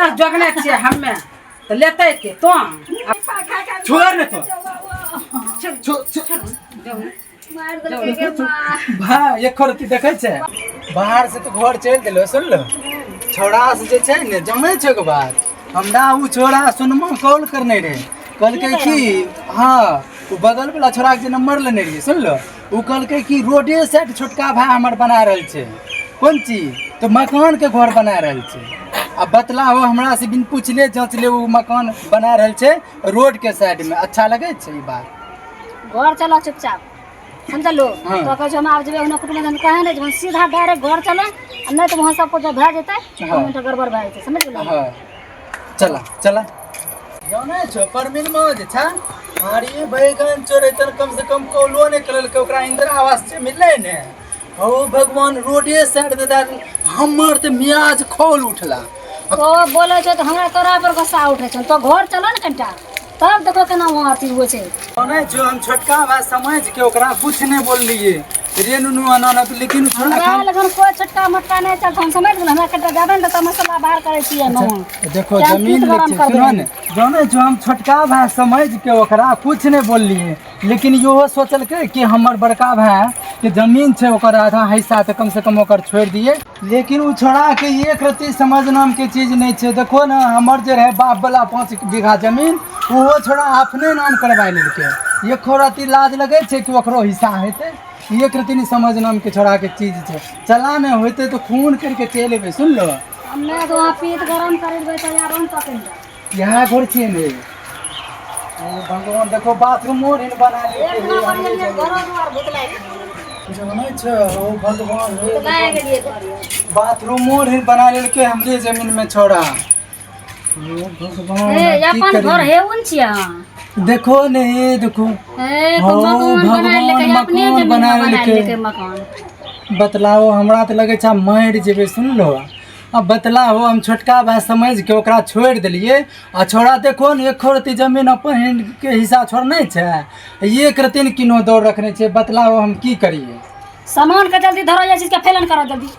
हमरा जोगने छियै हम्मे तो लेते के तो छोड़ न तो भाई एक रति देखे छे बाहर से तो घर चल दिलो सुन लो छोड़ा से जे छे ने जमे छे के बात हमरा उ छोड़ा सुनमा कॉल करने रे कल के कि हां उ बगल वाला छोड़ा के नंबर लेने रे सुन लो उ कल के कि रोडे साइड छोटका भाई हमर बना रहल छे कौन चीज तो मकान के घर बना रहल छे अब बतलाओ हमरा से बिन पूछले जांचले उ मकान बना रहल छे रोड के साइड में अच्छा लगे छे ई बात घर चलो चुपचाप समझलो तो कह हम आब जेबे ओना कुटुम जन कहे ने जब सीधा डायरेक्ट घर चलो नहीं तो वहां सब कुछ भे जेते हम तो गड़बड़ भे जेते समझ गेलो हां चला चला जाने छो परमिल में जे छा अरे बैगन चोरे तन कम से कम कौलो ने करल के ओकरा इंदिरा आवास से मिले ने ओ भगवान रोडे साइड दे दार हमर त मियाज खोल उठला तो बोले छो तो हमरा तोरा पर गुस्सा उठे छो तो घर चलो न कंटा तब देखो केना वहां अथी हो छे जाने छो हम छोटका बा समझ के ओकरा कुछ नहीं बोल लिए रे नुनु अनाना लेकिन छोड़ा हमरा लगन कोई छोटका मोटका नहीं चल हम समझ गेल हमरा कटा जाबे न त मसाला बाहर करे छिए न देखो जमीन सुनो ने जाने जो हम छोटका भाई समझ के ओकरा कुछ नहीं बोल लिए लेकिन यो सोचल के कि हमर बड़का भाई के जमीन छे ओकर आधा हिस्सा तो कम से कम ओकर छोड़ दिए लेकिन उ छोड़ा के एक रति समझ नाम के चीज नहीं छे देखो ना हमर जे रहे बाप वाला 5 बीघा जमीन वो छोड़ा अपने नाम करवा लेलके एक रति लाज लगे छे कि ओकरो हिस्सा हेते एक रति नहीं समझ नाम के छोड़ा के चीज छे चला ने होते तो खून करके चल लेबे सुन लो हमने तो वहां पेट गरम कर देबे तो यार हम पकड़ यहाँ घर छे ने ओ भगवान देखो बाथरूम मोर इन बना ले एक नंबर में घरो द्वार भुतलाई जाने छे ओ भगवान भुतलाई के लिए घर बाथरूम मोर इन बना लेके हमरे जमीन में छोड़ा ओ भगवान ए अपन घर है उन छिया देखो ने देखो ए मकान बना लेके अपने जमीन बना लेके मकान बतलाओ हमरा तो लगे छा मर जेबे सुन लो अब बतलाओ हम छोटका भाई समझ के ओकरा छोड़ दिलिए आ छोड़ा देखो न एक रति जमीन अपन के हिस्सा छोड़ नहीं छे एक रति न किनो दौड़ रखने छे बतलाओ हम की करिए सामान के जल्दी धरो ये चीज के फैलन करो जल्दी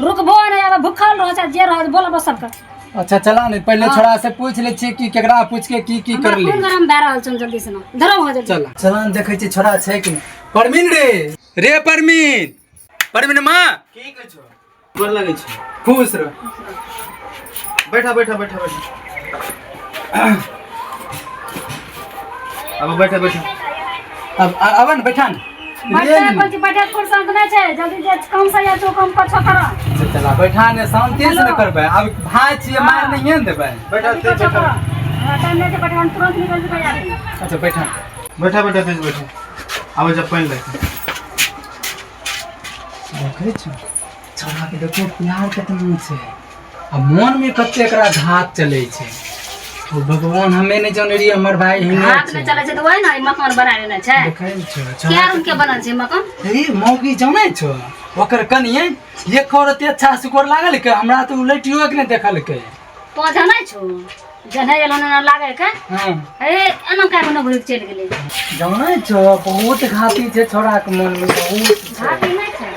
रुकबो नहीं अब भूखल रहो चाहे जे रहो बोलो बस सबका अच्छा चला नहीं पहले छोड़ा से पूछ ले छी कि केकरा पूछ के की कर ले खून गरम बह रहल छ जल्दी से ना धरो हो जल्दी चला चला देखे छी छोड़ा छे कि परमीन रे परमीन मां की कहै छो गोर लगै छै खुश रह बैठा बैठा बैठा बैठा अब बैठा बैठा अब अवन बैठा बैठे बैठे फुर्सत नहीं छै जल्दी जे कम से या तो कम पछो करो चला बैठा ने शांति से न करबे अब भाई छिए मार नहीं न देबे बैठा टाइम नहीं से बैठे हम तुरंत निकल के आ अच्छा बैठा बैठा बैठा तेज बैठा अब जब पानी लेके देखे छ छोरा के देखो प्यार कितना छे अब मन में कते एकरा घात चले छे ओ भगवान हमें नहीं जाने रही हमर भाई हिने हाथ में चले छै तो वही ना मकान बना लेना छै देखे छ क्या रूम के बनल छै मकान ए मौगी जाने छ ओकर कनिए एक औरत अच्छा सुकोर लागल के हमरा तो उलटियो के नहीं देखल के तो जानै छो जने एलो ना लागे के हां ए एना का बनो घुर चल गेले जाने छ बहुत घाती छे छोरा के मन में बहुत घाटी नहीं छै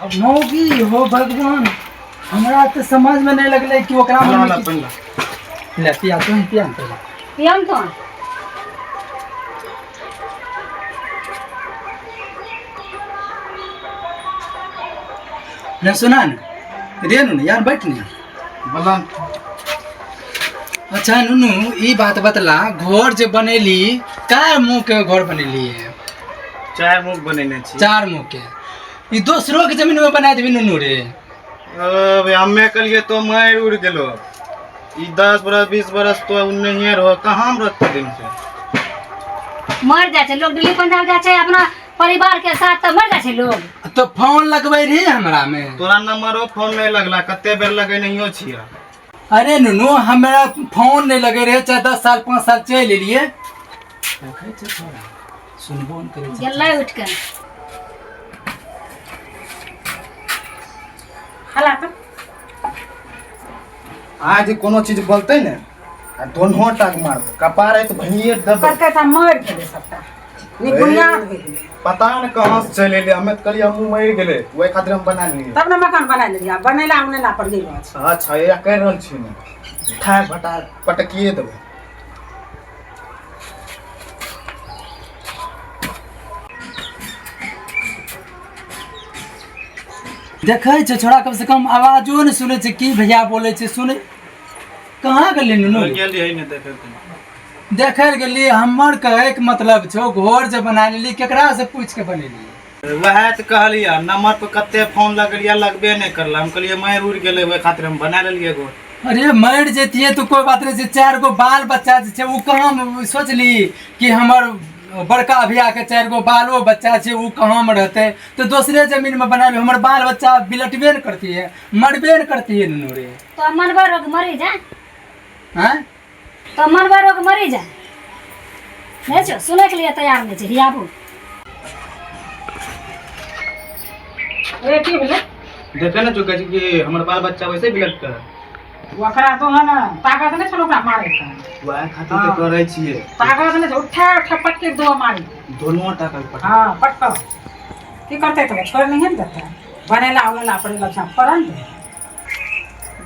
अब मौगी हो भगवान हमरा तो समझ में नहीं लगले कि ओकरा मन में ले पिया तो पिया पियम तो न सुना न रे नुनु यार बैठ नहीं बोला अच्छा नुनु ई बात बतला घर जे बनेली काय मुंह के घर बनेली है 4 मुख बनेने छी 4 मुंह के ई दूसरों के जमीन में बना देबी नुनु रे अब हमें कलिए तो मार उड़ गेलो ई 10 बरस 20 बरस तो उन्ने रहो कहां में रहते दिन से मर जाए लोग दिल्ली पंजाब जाए छै अपना परिवार के साथ तो मर जाए लोग तो फोन लगबै रे हमरा में तोरा नंबरो फोन नहीं लगला कते बेर लगे नहियो छिया अरे नुनु हमरा फोन नहीं लगे रहे चाहे 10 साल 5 साल चल लिए देखे छ थोड़ा सुनबो न करे गेलै उठ के हला तो आज कोनो चीज बोलते ने दोनों टाक मार दो कपार है तो भनिए दब करके त मर गेलै सबटा नी बुनियाद हो गेलै पता न कहाँ से चले ले हमें कल हम मर गेले ओए खातिर हम बना लिए तब न मकान बना लेलिया बनेला उनेला पर गेल अछि अच्छा ये कह रहल छी ने ठाक भटा पटकिए देबे देखे छे छोड़ा कम से कम आवाजो न सुने छे की भैया बोले छे सुने कहाँ गेली नुनू गेल है ने देखे देखे गेली हमर कहे के मतलब छो घर जे बना लेली केकरा से पूछ के बनेली वह तो कहलिया नंबर पे कते फोन लगलिया लगबे नहीं करला हम कहलिए मैं उड़ गेले ओए खातिर हम बना लेलिए गो अरे मर जेतिए तो कोई बात नहीं छे 4 गो बाल बच्चा जे छे उ कहाँ सोचली कि हमर बड़का भैया के 4 गो बालो बच्चा छे उ कहाँ में रहते तो दूसरे जमीन में बना लो हमर बाल बच्चा बिलटबे न करती है मरबे न करती है नुनू रे तो मनबा रोग मरी जा हैं तो मनबा रोग मरी जा नहीं छो सुने के लिए तैयार नहीं छे हियाबू ए की भेलै देखे ना चुका कि हमर बाल बच्चा वैसे बिलट कर ओकरा तो है ना ताकत नहीं छलो ओकरा मारे का वह खातिर तो करे छिए ताकत नहीं उठा उठा पटके दो मारी दोनों टाका पटा हां पटका की करते तो छोड़ नहीं है देता बनेला उनेला पर लक्षा परन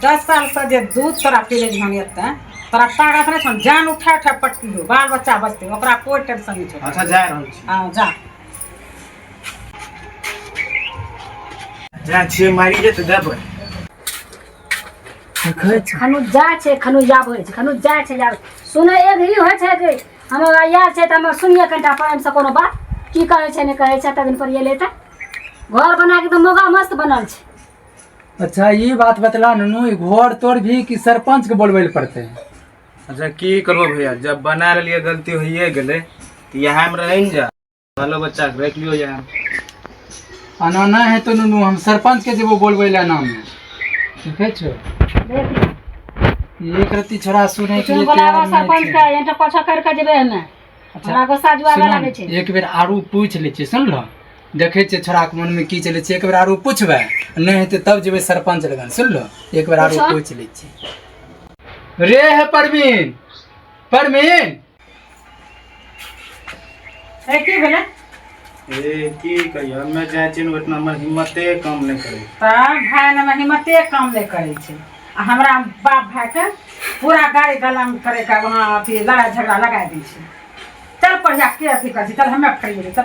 10 साल से जे दूध तोरा पीले हम एते तोरा ताकत नहीं छन जान उठा उठा पटकी दो बाल बच्चा बचते ओकरा कोई टेंशन नहीं छै अच्छा जा रहल छी हां जा जा छिए मारी जे तो देबै देखे छे खनु जाय छे खनु याब होय छे खनु जाय छे याब सुने एक ही होय छे कि हमरा याद छे त हम सुनिए कनटा पाएम से कोनो बात की कहै छे ने कहै छे त दिन पर ये लेता घर बना के तो मोगा मस्त बनल छे अच्छा ये बात बतला नुनू ई घर तोड़ भी कि सरपंच के बोलबे पड़ते अच्छा की करबो भैया जब बना लिए गलती होइए गेले तो यहाँ में रह जा बालो बच्चा के रख लियो यहाँ आना ना है तो नुनू हम सरपंच के जेबो बोलबे ला नाम में देखे छो देख एक रति छोड़ा सुने के चुन लिए बोलावा तैयार नहीं सरपंच छे। का एंटा पछा कर के जेबे हमें हमरा को साजुआ सुनो लागे न, छे एक बेर आरू पूछ ले छे सुन लो देखे छे छोड़ा के मन में की चले छे एक बेर आरू पूछबे नहीं हेते तब जेबे सरपंच लगन सुन लो एक बेर आरू पूछो। पूछ ले छे रे है परवीन परवीन ए की भेलै ए की कहियो हमें जाय छिन उतना हमर हिम्मते कम नहीं करे तब भाई ने हिम्मते काम नहीं करे छे आ हमरा बाप भाई के पूरा गाड़ी गला में करे का वहां अथी लड़ाई झगड़ा लगा दी छे चल पर जा के अथी कर चल हमें खड़ी चल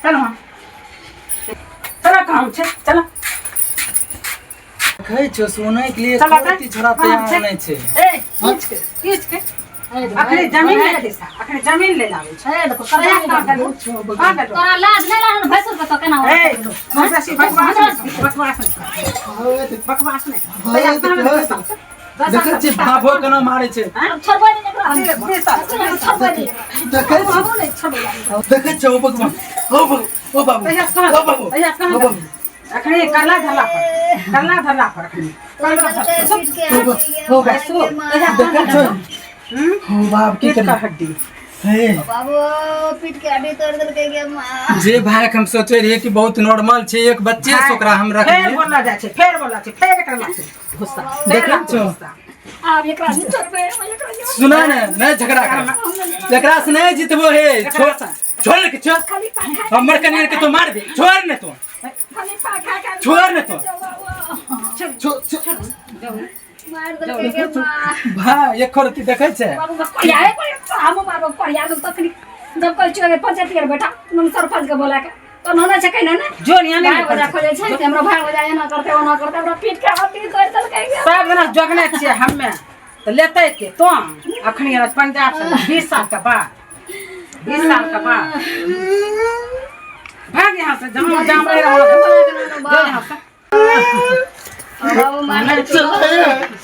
चल हम चल काम छे चल देखे छो सुने के लिए चल कोई छोड़ा तैयार नहीं छे ए खींच के अखनी जमीन ले ले अखनी जमीन ले लावे छे ए देखो कर तोरा लाज नहीं लान भैंसुर के तो केना हो ए बकवास नहीं देखे छे भाभो केना मारे छे छोड़बे नहीं एकरा हम छोड़बे नहीं देखे छे बाबू नहीं छोड़बे देखे छे ओ भगवान ओ बाबू ओ बाबू अखनी करला धरला पर अखनी ओ बैसो देखे छे ओ बाप की कर हड्डी हे बाबू पीट के हड्डी तोड़ देल के मां जे भाई हम सोचे रहिए कि बहुत नॉर्मल छे एक बच्चे से ओकरा हम रख फेर लिए बोला जाय छे फेर करला छे गुस्सा देखे छो आब एकरा नहीं छोड़बे एकरा सुना न झगड़ा कर एकरा से नहीं जितबो हे छोड़ के छोड़ हमर कनियर के तो मार दे छोड़ न तो खाली पाखा का छोड़ न तो मार देल के मां भाई एक खरती देखे छे बाबू पढ़िया है हम बाबू पढ़िया लोग तखनी जब कोई चोरे पंचायत के बेटा हम सरपंच के बोला के तो नोना छे कहना ना जो निया भाई नहीं बजा खोले छे हमरा भाई बजा एना करते ओना करते हमरा पीट के हड्डी तोड़ देल के सब जना जोगने छे हम्मे तो लेते के तो अखनी पंजाब से 20 साल के बाद 20 साल के बाद भाग यहाँ से जहाँ जाम रहे जो यहाँ से बाबू मार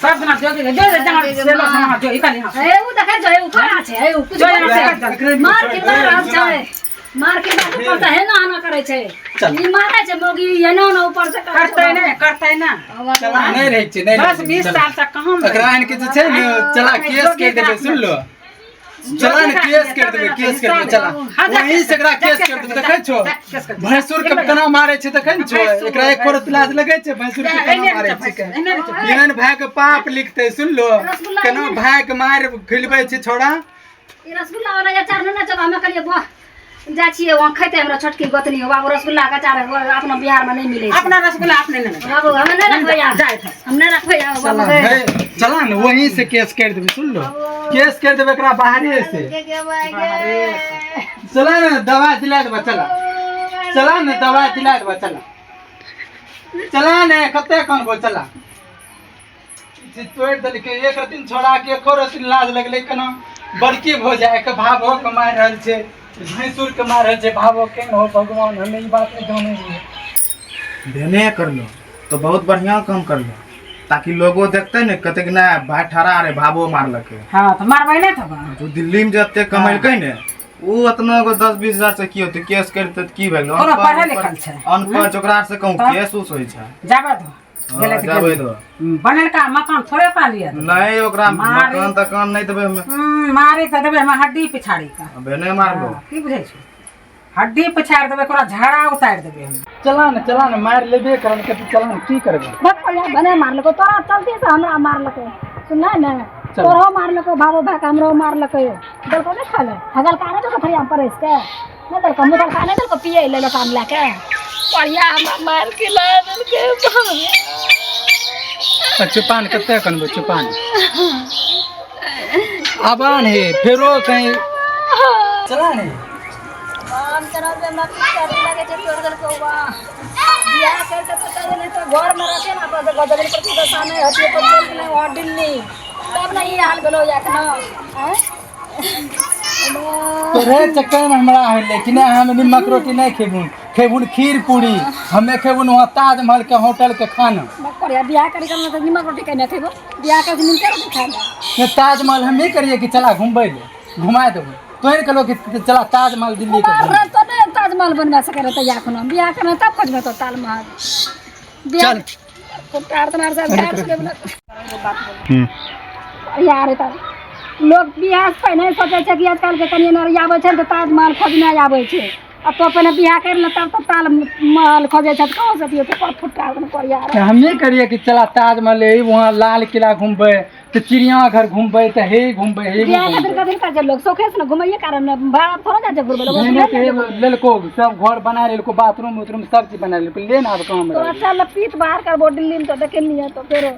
सब जना जो जहाँ से लो जहाँ जो इकल यहाँ से ए उ देखे जो उ कहां छे ए उ कुछ जो यहाँ से मार के मार हम छे मार के बात करता है ना आना करे छे ई मारे छे मोगी एनो ना ऊपर से करते ना चला नहीं रहे छे नहीं 10-20 साल तक कहाँ एकरा इनके जे छे न चला केस कर देबे सुन लो चला न केस कर देबे चला वहीं से एकरा केस कर देबे देखे छो भैंसुर के केना मारे छे देखे न छो एकरा एक कोरत लाज लगे छे भैंसुर के केना मारे छे एहन भाई के पाप लिखते सुन लो केना भाई के मार खिलबे छे छोड़ा ई रसगुल्ला वाला या चार ना चला हमें करिए जा छिए वहाँ खेते हमरा छोटकी गोतनी हो बाबू रसगुल्ला का चार अपना बिहार में नहीं मिले अपना रसगुल्ला अपने नहीं बाबू हमें नहीं रखो यार जाए था हम नहीं रखो यार बाबू चला ना वहीं से केस कर देबे सुन लो केस कर देबे एकरा बाहरे से चला ना दवा दिला देबे चला ना दवा दिला देबे चला ना कते कौन को चला जे तोड़ दल के एक दिन छोड़ा के एको रतिन लाज लगले कना बड़की हो जाए के भावो कमाय रहल छे भैंसुर के मार रहल छे भावो के हो भगवान हमें ई बात नहीं जाने दिए देने कर लो तो बहुत बढ़िया काम कर लो ताकि लोगो देखते ने कहते कि ना भाई ठहरा रे भावो मारलके। हाँ तो मारबै नहीं था तू दिल्ली में जते कमेलकै ने उ अतना को 10-20 हजार से की होते केस करते की भेल कोनो पढ़े लिखल छै अनपढ़ ओकरा से कहूं केस उस होय छै जाबे दो गेले त जाबे दो बनल का मकान थोड़े पा लिया नहीं ओकरा मकान तकान नहीं देबे हमें मारे त देबे हम हड्डी पिछाड़ी का अबे नहीं मारलो की बुझै छै हड्डी पिछाड़ देबे ओकरा झाड़ा उतार देबे हम चला ना मार लेबे करन के चला ना की करबे भक पर बने मार लको तोरा चलती से हमरा मार लको सुनना ना तोरो मार लको बाबू भाग हमरो मार लको दल को नहीं खाले हगल काने तो फरिया परेस के न दल को मुदल खाने दल को पिए ले लो काम लाके बढ़िया हम मार के ला दल के चुपान कते कनबो चुपान आबान है फेरो कहीं चला नहीं हम तरह से मत कर लगे जे तोड़ दल को बा बियाह कर के तो चले तो घर में रहते ना पर गदल पर तो सामने हटिए पर चल नहीं और दिल्ली तब नहीं हाल गलो या ना हैं तो रे चक्कर में हमरा है लेकिन हम निमक रोटी नहीं खेबुन खीर पूरी हमें खेबुन वहाँ ताजमहल के होटल के खाना बढ़िया बियाह करी करना तो निमक रोटी कहने थे वो बियाह कर निमक रोटी खाना ये ताजमहल हम नहीं करिए कि चला घूमबे ले घुमा देबो तो ही कहो कि चला ताजमहल दिल्ली के घूम तो नहीं ताजमहल बनवा सके रहता या कोनो बियाह करना तब खोज में तो ताजमहल बियाह चल को प्रार्थना से ध्यान से बोला यार रे तार लोग बियाह पहले सोचे छै कि आजकल के कनिया नर आबै छै तो ताजमहल खोजने आबै छै अब तो पहले बियाह कर ले तब तो ताजमहल खोजे छै कहां से दियो तो फुटका पर यार हम नहीं करिए कि चला ताजमहल है वहाँ लाल किला घूमबे तो चिड़ियाघर घूमबे तो हे घूमबे हे बियाह खातिर कदिन का जे लोग शौखे से घुमैये कारण भाड़ा थोड़ा जा जे घुरबे लोग लेलको सब घर बना लेलको बाथरूम उथरूम सब चीज बना लेलको लेना अब काम तो अच्छा लपीत बाहर कर बो दिल्ली में तो देखे नहीं है तो फिर